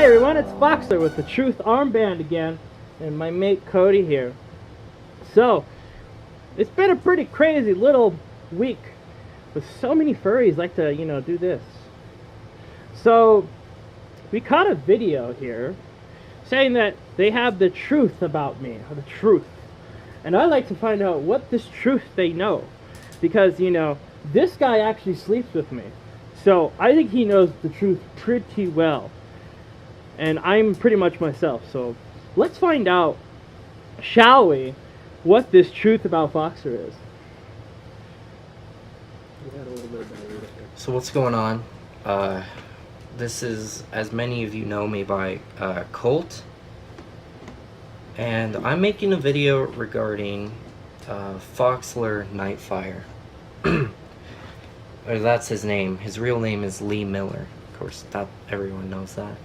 Hi everyone, it's Foxler with the Truth Armband again, and my mate Cody here. So, it's been a pretty crazy little week, with so many furries like to, do this. So, we caught a video here, saying that they have the truth about me, or the truth. And I'd like to find out what this truth they know. Because, this guy actually sleeps with me. So, I think he knows the truth pretty well. And I'm pretty much myself, so let's find out, shall we, what this truth about Foxler is. So what's going on? This is, as many of you know me by, Colt. And I'm making a video regarding, Foxler Nightfire. Or that's his name. His real name is Lee Miller. Of course, that everyone knows that.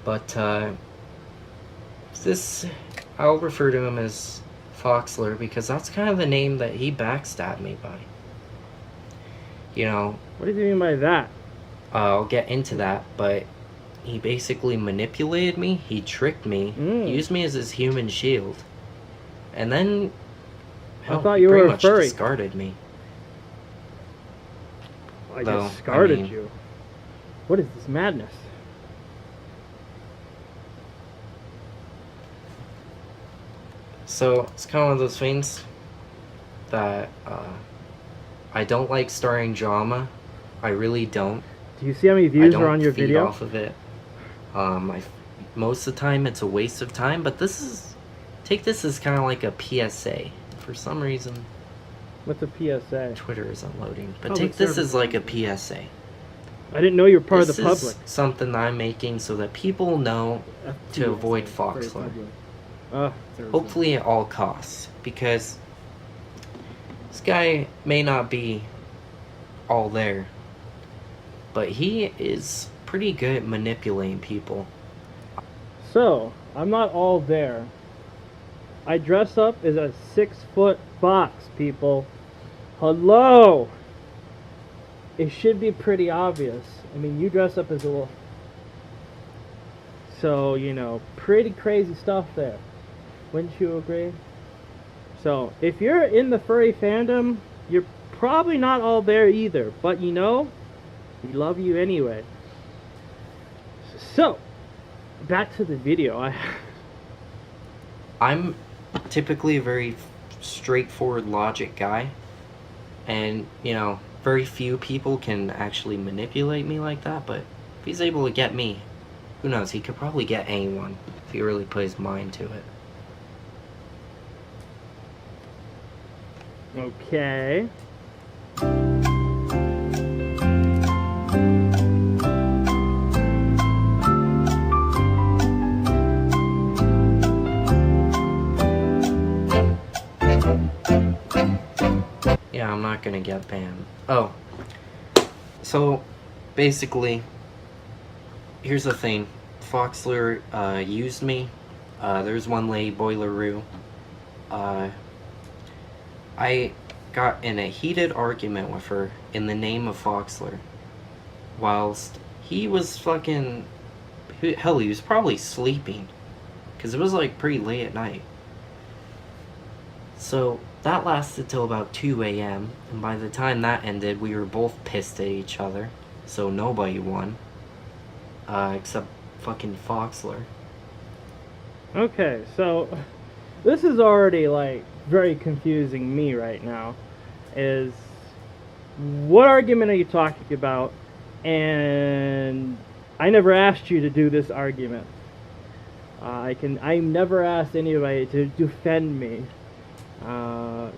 But, I'll refer to him as Foxler because that's kind of the name that he backstabbed me by. What do you mean by that? I'll get into that, but he basically manipulated me, he tricked me, used me as his human shield, and then, I thought you were a furry. Discarded me. I discarded you. What is this madness? So, it's kind of one of those things that, I don't like starring drama. I really don't. Do you see how many views are on your video? I don't feed off of it. Most of the time it's a waste of time, but take this as kind of like a PSA. For some reason... What's a PSA? Twitter isn't loading. But take this as like a PSA. I didn't know you were part of the public. This is something that I'm making so that people know to avoid Foxler. Hopefully at all costs, because this guy may not be all there, but he is pretty good at manipulating people. So, I'm not all there. I dress up as a 6-foot fox, people. Hello! It should be pretty obvious. I mean, you dress up as a wolf. So, pretty crazy stuff there. Wouldn't you agree? So, if you're in the furry fandom, you're probably not all there either. But we love you anyway. So, back to the video. I'm typically a very straightforward logic guy. And, very few people can actually manipulate me like that. But if he's able to get me, who knows? He could probably get anyone if he really put his mind to it. Okay. Yeah, I'm not gonna get banned. Oh. So, basically, here's the thing. Foxler, used me. There's one lady, Boileroo. I got in a heated argument with her in the name of Foxler. Whilst he was fucking... Hell, he was probably sleeping. Because it was like pretty late at night. So, that lasted till about 2 a.m. And by the time that ended, we were both pissed at each other. So nobody won. Except fucking Foxler. Okay, so... This is already, very confusing me right now. Is... What argument are you talking about? And... I never asked you to do this argument. I never asked anybody to defend me.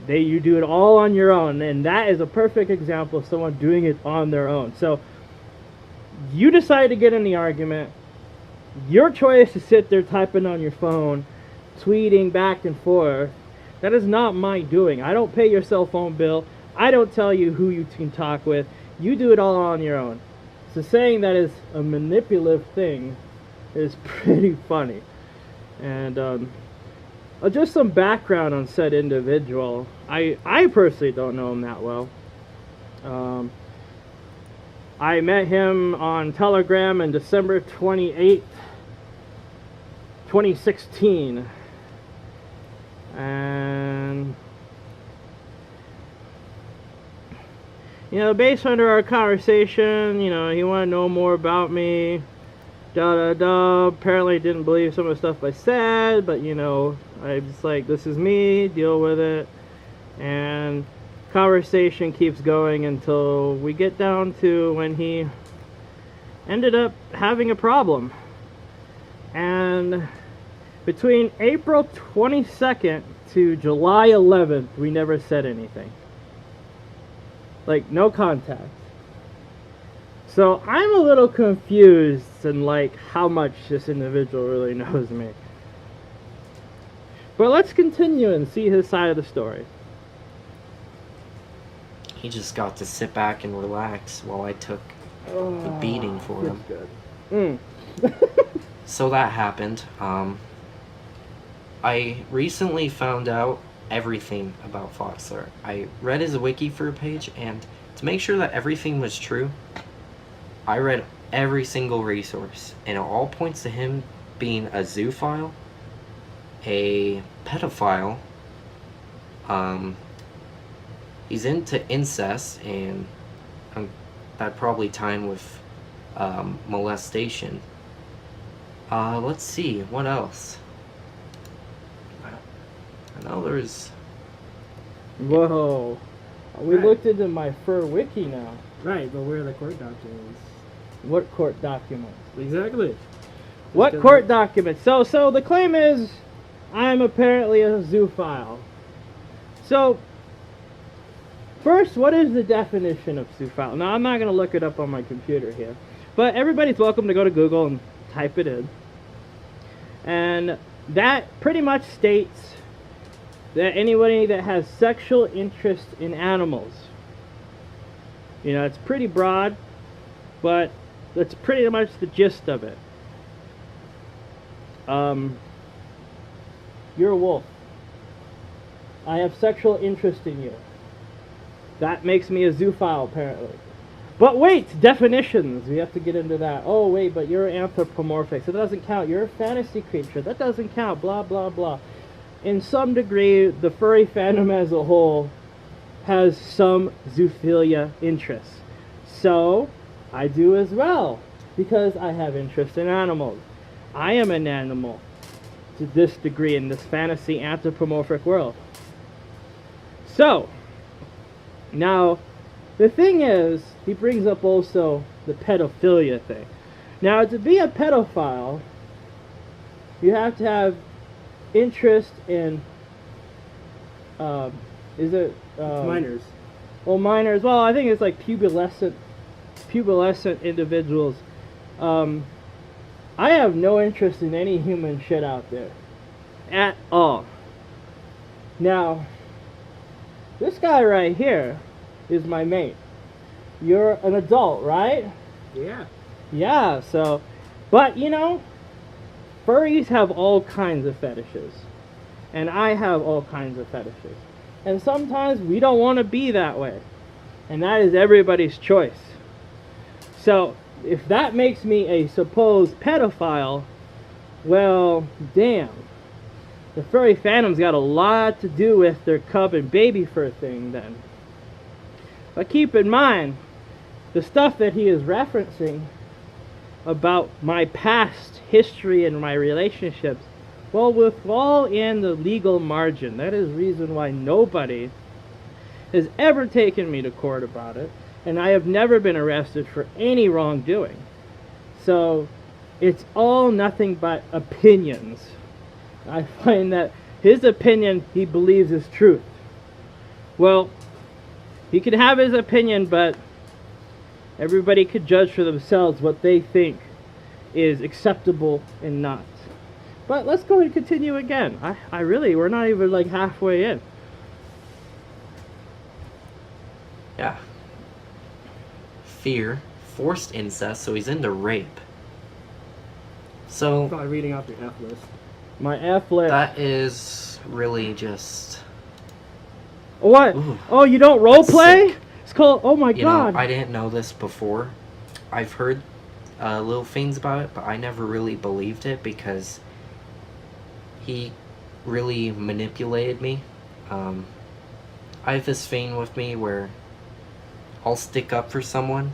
You do it all on your own, and that is a perfect example of someone doing it on their own. So, you decide to get in the argument. Your choice to sit there typing on your phone, tweeting back and forth. That is not my doing. I don't pay your cell phone bill. I don't tell you who you can talk with. You do it all on your own. So saying that is a manipulative thing is pretty funny. And just some background on said individual. I personally don't know him that well. I met him on Telegram on December 28th, 2016. And based under our conversation, he wanted to know more about me. Apparently didn't believe some of the stuff I said, but I was like, this is me, deal with it. And conversation keeps going until we get down to when he ended up having a problem. And between April 22nd to July 11th, we never said anything. Like, no contact. So I'm a little confused in like how much this individual really knows me. But let's continue and see his side of the story. He just got to sit back and relax while I took the beating for him. Good. So that happened. I recently found out everything about Foxler. I read his wiki for a page, and to make sure that everything was true, I read every single resource, and it all points to him being a zoophile, a pedophile, he's into incest, and that probably tied with molestation. Let's see, what else? I know there's... Whoa. We looked into my fur wiki now. Right, but where are the court documents? What court documents? Exactly. What court documents? So the claim is I'm apparently a zoophile. So, first, what is the definition of zoophile? Now, I'm not going to look it up on my computer here, but everybody's welcome to go to Google and type it in. And that pretty much states that anybody that has sexual interest in animals. It's pretty broad, but that's pretty much the gist of it. You're a wolf. I have sexual interest in you. That makes me a zoophile, apparently. But wait, definitions. We have to get into that. Oh, wait, but you're anthropomorphic, so that doesn't count. You're a fantasy creature. That doesn't count. Blah, blah, blah. In some degree, the furry fandom as a whole has some zoophilia interests. So, I do as well, because I have interest in animals. I am an animal to this degree in this fantasy anthropomorphic world. So, now, the thing is, he brings up also the pedophilia thing. Now, to be a pedophile, you have to have interest in, minors. Well, minors. Well, I think it's like pubescent individuals. I have no interest in any human shit out there, at all. Now, this guy right here is my mate. You're an adult, right? Yeah. Yeah. So, but furries have all kinds of fetishes, and I have all kinds of fetishes, and sometimes we don't want to be that way, and that is everybody's choice. So if that makes me a supposed pedophile, well, damn, the furry fandom's got a lot to do with their cub and baby fur thing then. But keep in mind, the stuff that he is referencing about my past history and my relationships, well, will fall in the legal margin. That is reason why nobody has ever taken me to court about it, and I have never been arrested for any wrongdoing. So it's all nothing but opinions. I find that his opinion he believes is truth. Well, he can have his opinion, but everybody could judge for themselves what they think is acceptable and not. But let's go and continue again. We're not even like halfway in. Yeah. Fear, forced incest, so he's into rape. So, Probably reading off your F list. My F list. that is really just... What? Ooh, oh, you don't role play? sick. It's called, oh my You god. know, I didn't know this before. I've heard little things about it, but I never really believed it because he really manipulated me. I have this thing with me where I'll stick up for someone,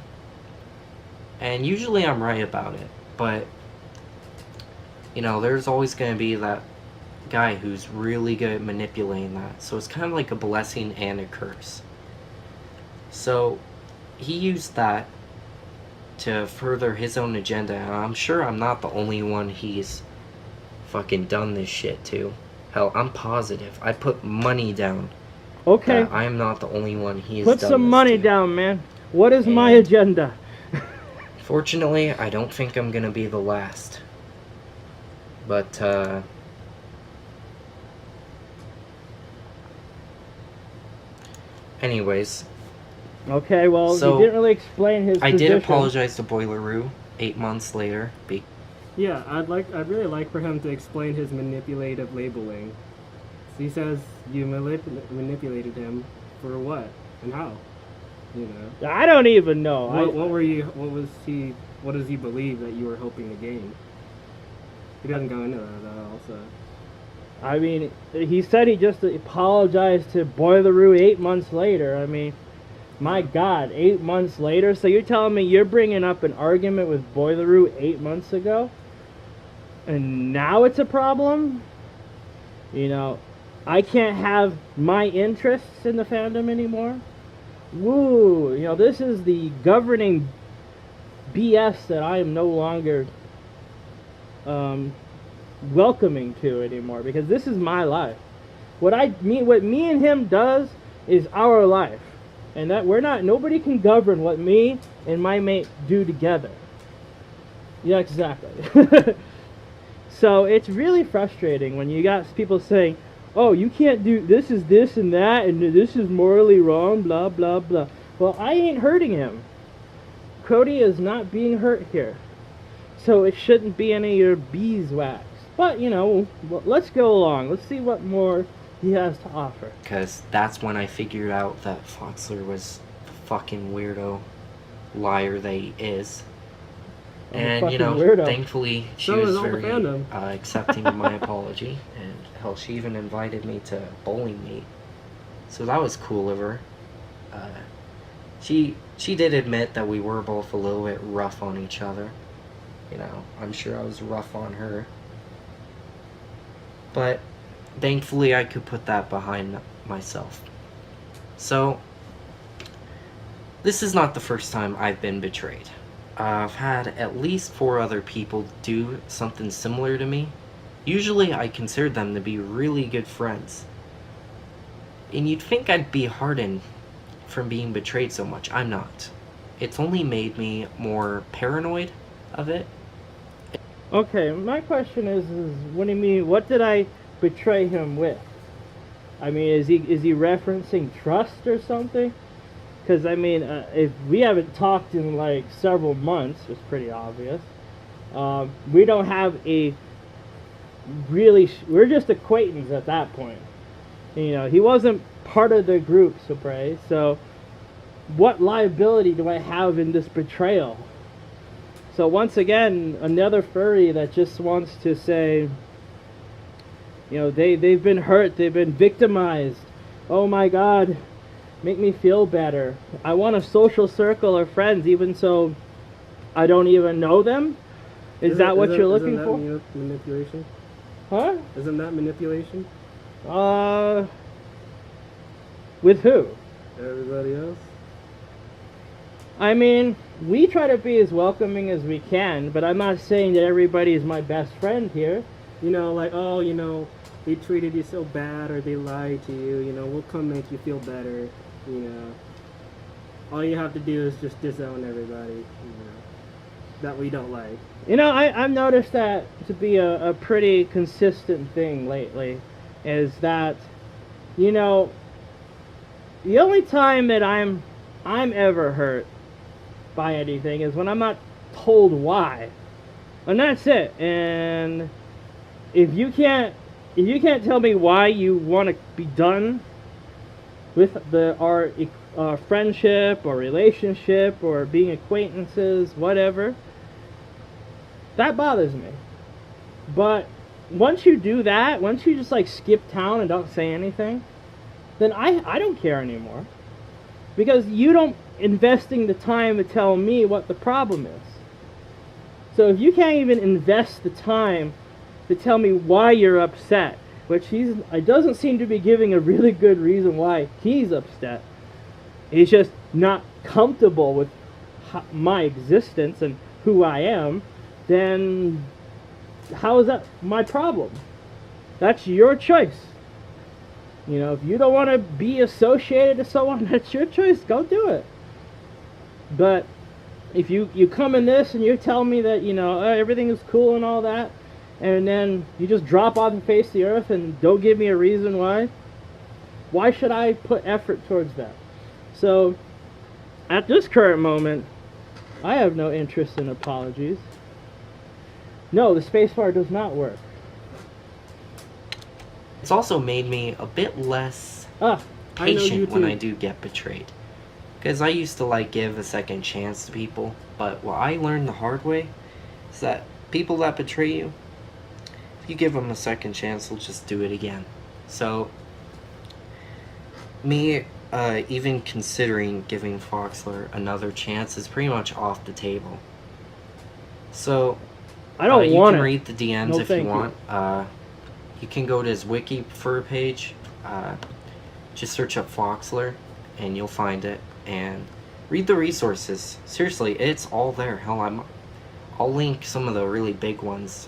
and usually I'm right about it, but you know, there's always going to be that guy who's really good at manipulating that. So it's kind of like a blessing and a curse. So he used that to further his own agenda, and I'm sure I'm not the only one he's fucking done this shit to. Hell, I'm positive. I put money down. Okay. I am not the only one he's Put done some this money to. down, man. What is my agenda? Fortunately, I don't think I'm gonna be the last. But, anyways. Okay, well, so he didn't really explain his position. did apologize to Boileroo 8 months later. Yeah, I'd really like for him to explain his manipulative labeling. So he says you manipulated him for what and how? You know. I don't even know. What does he believe that you were hoping to gain? He doesn't go into that at all. So. I mean, he said he just apologized to Boileroo 8 months later. I mean, my God, 8 months later? So you're telling me you're bringing up an argument with Boileroo 8 months ago? And now it's a problem? You know, I can't have my interests in the fandom anymore? Woo! You know, this is the governing BS that I am no longer welcoming to anymore, because this is my life. What me and him does is our life, and that nobody can govern what me and my mate do together. Yeah, exactly. So it's really frustrating when you got people saying, oh, you can't do this, is this and that, and this is morally wrong, blah blah blah. Well, I ain't hurting him. Cody is not being hurt here, so it shouldn't be any of your beeswax. But, you know, let's go along. Let's see what more he has to offer. Because that's when I figured out that Foxler was the fucking weirdo liar that he is. And, you know, weirdo. Thankfully, she was very accepting of my apology. And, hell, she even invited me to bowling meet. So that was cool of her. She did admit that we were both a little bit rough on each other. You know, I'm sure I was rough on her. But thankfully I could put that behind myself. So, this is not the first time I've been betrayed. I've had at least 4 other people do something similar to me. Usually I consider them to be really good friends. And you'd think I'd be hardened from being betrayed so much. I'm not. It's only made me more paranoid of it. Okay, my question is what do you mean, what did I betray him with? I mean, is he referencing trust or something? Because, I mean, if we haven't talked in, like, several months, it's pretty obvious. We don't have a really... we're just acquaintances at that point. You know, he wasn't part of the group, so what liability do I have in this betrayal? So once again, another furry that just wants to say, you know, they've been hurt, they've been victimized. Oh my God, make me feel better. I want a social circle of friends, even so I don't even know them. Is that what you're looking for? Isn't that manipulation? Huh? Isn't that manipulation? With who? Everybody else? I mean, we try to be as welcoming as we can, but I'm not saying that everybody is my best friend here. You know, like, oh, you know, they treated you so bad or they lied to you, you know, we'll come make you feel better, you know. All you have to do is just disown everybody, you know, that we don't like. You know, I've noticed that to be a pretty consistent thing lately, is that, you know, the only time that I'm ever hurt by anything is when I'm not told why, and that's it. And if you can't tell me why you want to be done with our friendship or relationship or being acquaintances, whatever, that bothers me. But once you do that, once you just like skip town and don't say anything, then I don't care anymore. Because you don't investing the time to tell me what the problem is. So if you can't even invest the time to tell me why you're upset, which it doesn't seem to be giving a really good reason why he's upset. He's just not comfortable with my existence and who I am, then how is that my problem? That's your choice. You know, if you don't want to be associated to someone, that's your choice. Go do it. But if you come in this and you tell me that, you know, everything is cool and all that, and then you just drop off the face of the earth and don't give me a reason why should I put effort towards that? So, at this current moment, I have no interest in apologies. No, the spacebar does not work. It's also made me a bit less I patient when I do get betrayed. Because I used to like give a second chance to people, but what I learned the hard way is that people that betray you, if you give them a second chance, they'll just do it again. So, me even considering giving Foxler another chance is pretty much off the table. So, I don't you want can it. read the DMs No, if you thank want. You can go to his wiki fur page. Just search up Foxler, and you'll find it. And read the resources. Seriously, it's all there. Hell, I'll link some of the really big ones.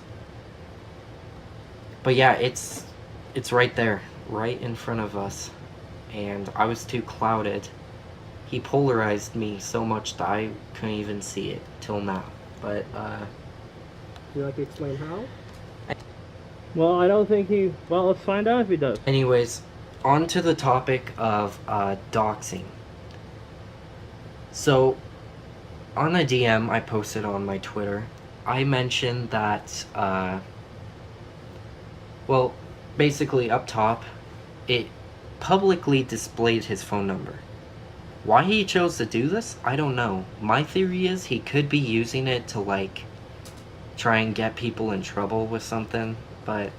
But yeah, it's right there, right in front of us. And I was too clouded. He polarized me so much that I couldn't even see it till now. But Would you like to explain how? Well, I don't think he... Well, let's find out if he does. anyways, on to the topic of doxing. So, on a DM I posted on my Twitter, I mentioned that, well, basically up top, it publicly displayed his phone number. Why he chose to do this, I don't know. My theory is he could be using it to, like, try and get people in trouble with something, but,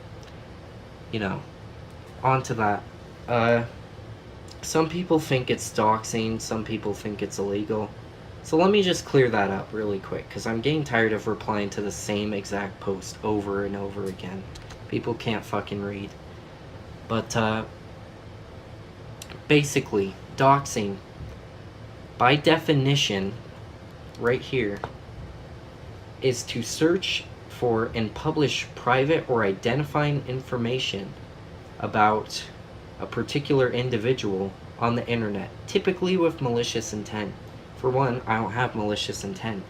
you know, on to that. Some people think it's doxing, some people think it's illegal. So let me just clear that up really quick, because I'm getting tired of replying to the same exact post over and over again. People can't fucking read. But, basically, doxing, by definition, right here, is to search for and publish private or identifying information about a particular individual on the internet, typically with malicious intent. For one, I don't have malicious intent.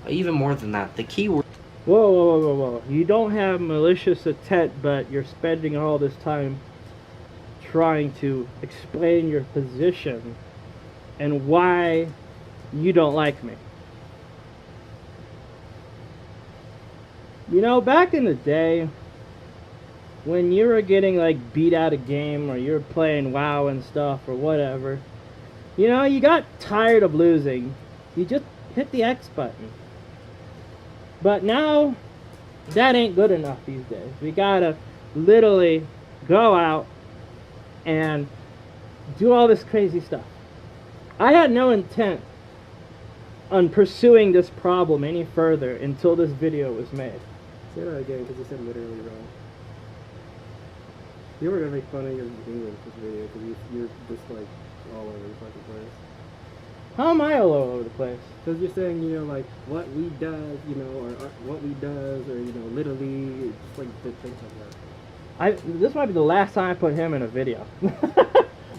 Even more than that, the keyword... Whoa. You don't have malicious intent, but you're spending all this time trying to explain your position and why you don't like me. You know, back in the day, when you were getting like beat out a game, or you were playing WoW and stuff or whatever, you know, you got tired of losing, you just hit the X button. But now that ain't good enough these days. We gotta literally go out and do all this crazy stuff. I had no intent on pursuing this problem any further until this video was made. Say that again, because you said literally wrong. You were gonna make fun of your English this video, because you're just like all over the fucking place. How am I all over the place? Because you're saying, you know, like, what we does, you know, or what we does, or, you know, literally, just like the things like that. This might be the last time I put him in a video.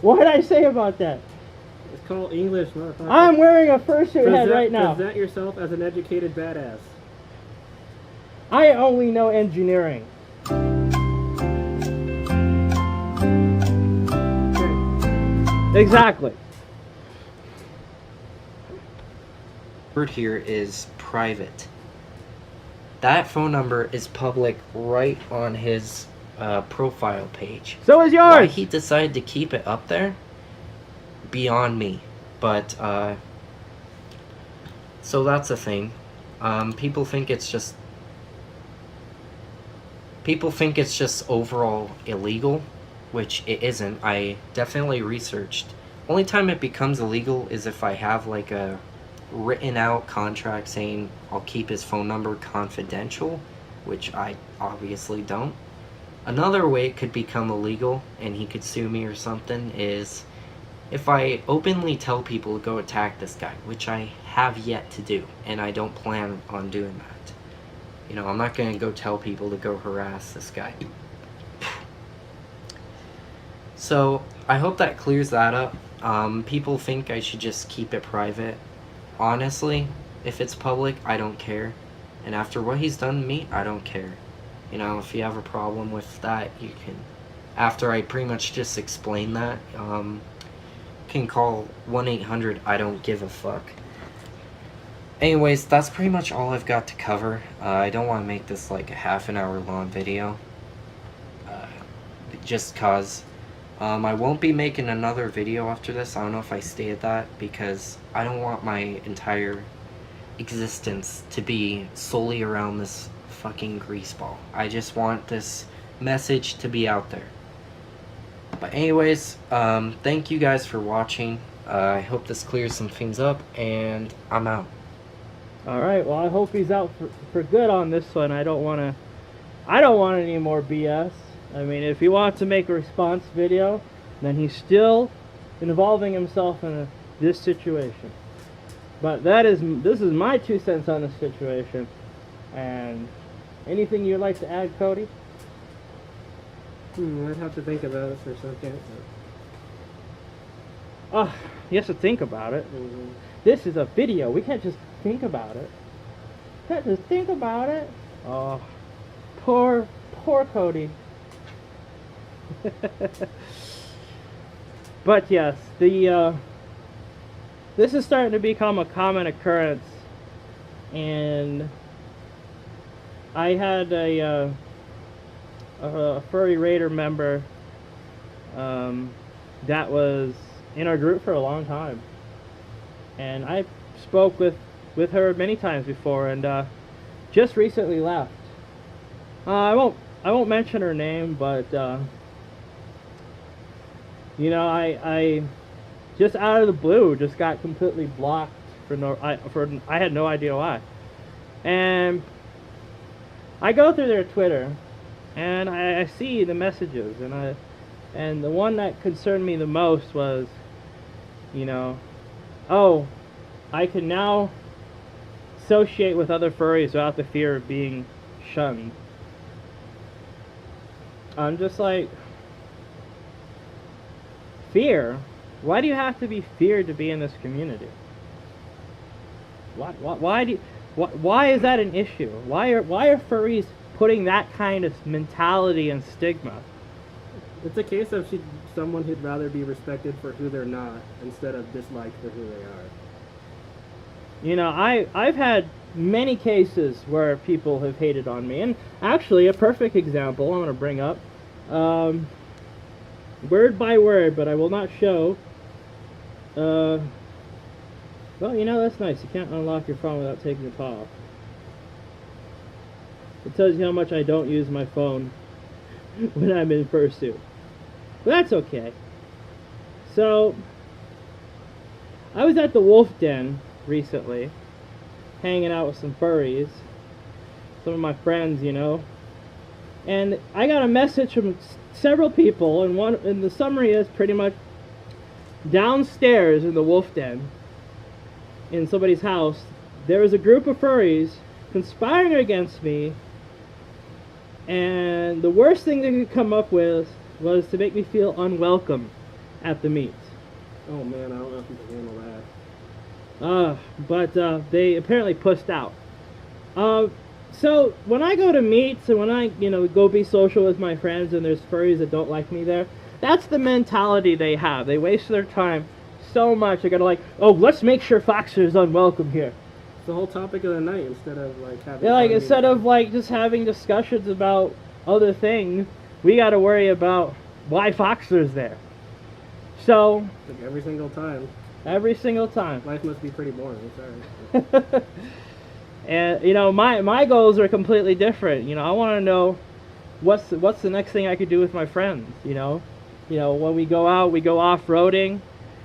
What did I say about that? It's called English, motherfucker. I'm wearing a fursuit head right now. Present yourself as an educated badass. I only know engineering. Exactly. word here is private. That phone number is public right on his profile page. So is yours. Why he decided to keep it up there, beyond me. But so that's a thing. People think it's just People think it's just overall illegal, which it isn't. I definitely researched. Only time it becomes illegal is if I have like a written out contract saying I'll keep his phone number confidential, which I obviously don't. Another way it could become illegal and he could sue me or something is if I openly tell people to go attack this guy, which I have yet to do, and I don't plan on doing that. You know, I'm not going to go tell people to go harass this guy. So, I hope that clears that up. People think I should just keep it private. Honestly, if it's public, I don't care. And after what he's done to me, I don't care. You know, if you have a problem with that, you can, after I pretty much just explain that, can call 1-800-I-don't-give-a-fuck. Anyways, that's pretty much all I've got to cover. I don't want to make this like a half an hour long video. Just cause I won't be making another video after this. I don't know if I stated that, because I don't want my entire existence to be solely around this fucking greaseball. I just want this message to be out there. But anyways, thank you guys for watching. I hope this clears some things up, and I'm out. Alright, well I hope he's out for good on this one. I don't want any more BS. I mean, if he wants to make a response video, then he's still involving himself in this situation. But this is my 2 cents on this situation. And anything you'd like to add, Cody? I'd have to think about it for a second. Oh, you have to think about it. This is a video. We can't just think about it. Can't just think about it. Oh, poor Cody. But yes, this is starting to become a common occurrence, and I had a furry raider member that was in our group for a long time, and I spoke with her many times before, and just recently left. I won't mention her name, but you know, I just out of the blue just got completely blocked I had no idea why. And I go through their Twitter, and I see the messages, and the one that concerned me the most was, you know, oh, I can now associate with other furries without the fear of being shunned. I'm just like, fear? Why do you have to be feared to be in this community? Why is that an issue? Why are furries putting that kind of mentality and stigma? It's a case of someone who'd rather be respected for who they're not instead of disliked for who they are. You know, I've had many cases where people have hated on me, and actually a perfect example I'm going to bring up, word by word, but I will not show. Well, you know, that's nice. You can't unlock your phone without taking your paw off. It tells you how much I don't use my phone when I'm in fursuit. But that's okay. So, I was at the Wolf Den recently, hanging out with some furries, some of my friends, you know, and I got a message from several people, and the summary is pretty much downstairs in the Wolf Den, in somebody's house, there was a group of furries conspiring against me, and the worst thing they could come up with was to make me feel unwelcome at the meet. Oh man, I don't know if you can handle that. But they apparently pushed out. So when I go to meets and when I, go be social with my friends and there's furries that don't like me there, that's the mentality they have. They waste their time so much. They're gonna like, oh, let's make sure Foxler is unwelcome here. It's the whole topic of the night instead of like having. Yeah, like instead of like just having discussions about other things, we got to worry about why Foxler's there. So. Like every single time. Every single time. Life must be pretty boring. Sorry. And my goals are completely different. I want to know what's the next thing I could do with my friends, you know? You know, when we go out, we go off-roading,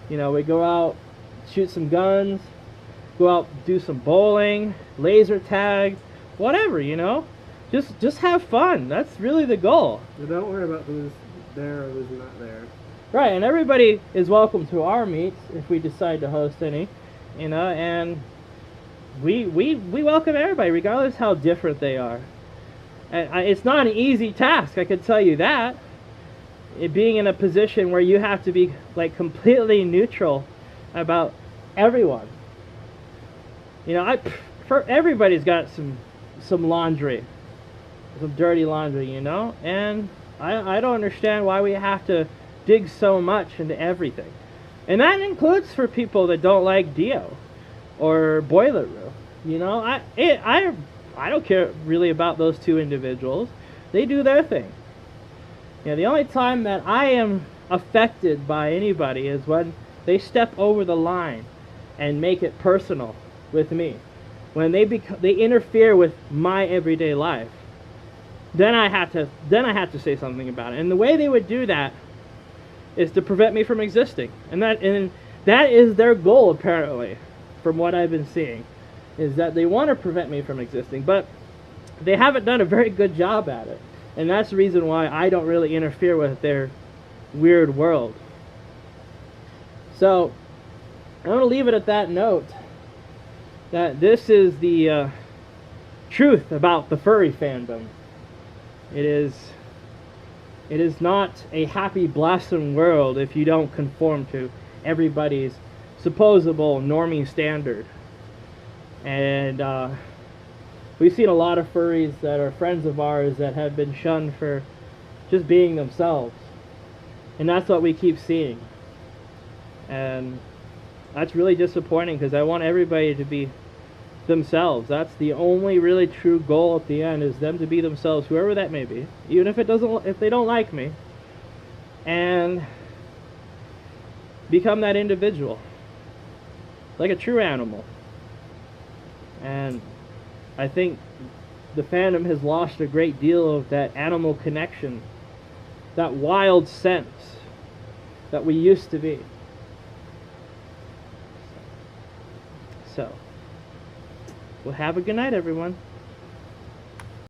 you know, we go out, shoot some guns, go out, do some bowling, laser tag, whatever, you know? Just have fun. That's really the goal. Don't worry about who's there or who's not there. Right, and everybody is welcome to our meets if we decide to host any, you know, and we welcome everybody regardless how different they are. And it's not an easy task, I could tell you that. It being in a position where you have to be like completely neutral about everyone. You know, everybody's got some laundry, some dirty laundry, you know, and I don't understand why we have to dig so much into everything. And that includes for people that don't like Dio or Boiler Room. You know, I don't care really about those two individuals. They do their thing. You know, the only time that I am affected by anybody is when they step over the line and make it personal with me. When they interfere with my everyday life. Then I have to say something about it. And the way they would do that is to prevent me from existing. And that is their goal, apparently, from what I've been seeing, is that they want to prevent me from existing, but they haven't done a very good job at it. And that's the reason why I don't really interfere with their weird world. So I'm going to leave it at that note, that this is the truth about the furry fandom. It is not a happy, blossom world if you don't conform to everybody's supposable normie standard. And we've seen a lot of furries that are friends of ours that have been shunned for just being themselves. And that's what we keep seeing. And that's really disappointing because I want everybody to be themselves. That's the only really true goal at the end, is them to be themselves, whoever that may be, even if they don't like me, and become that individual like a true animal. And I think the fandom has lost a great deal of that animal connection, that wild sense that we used to be. So, well, have a good night, everyone.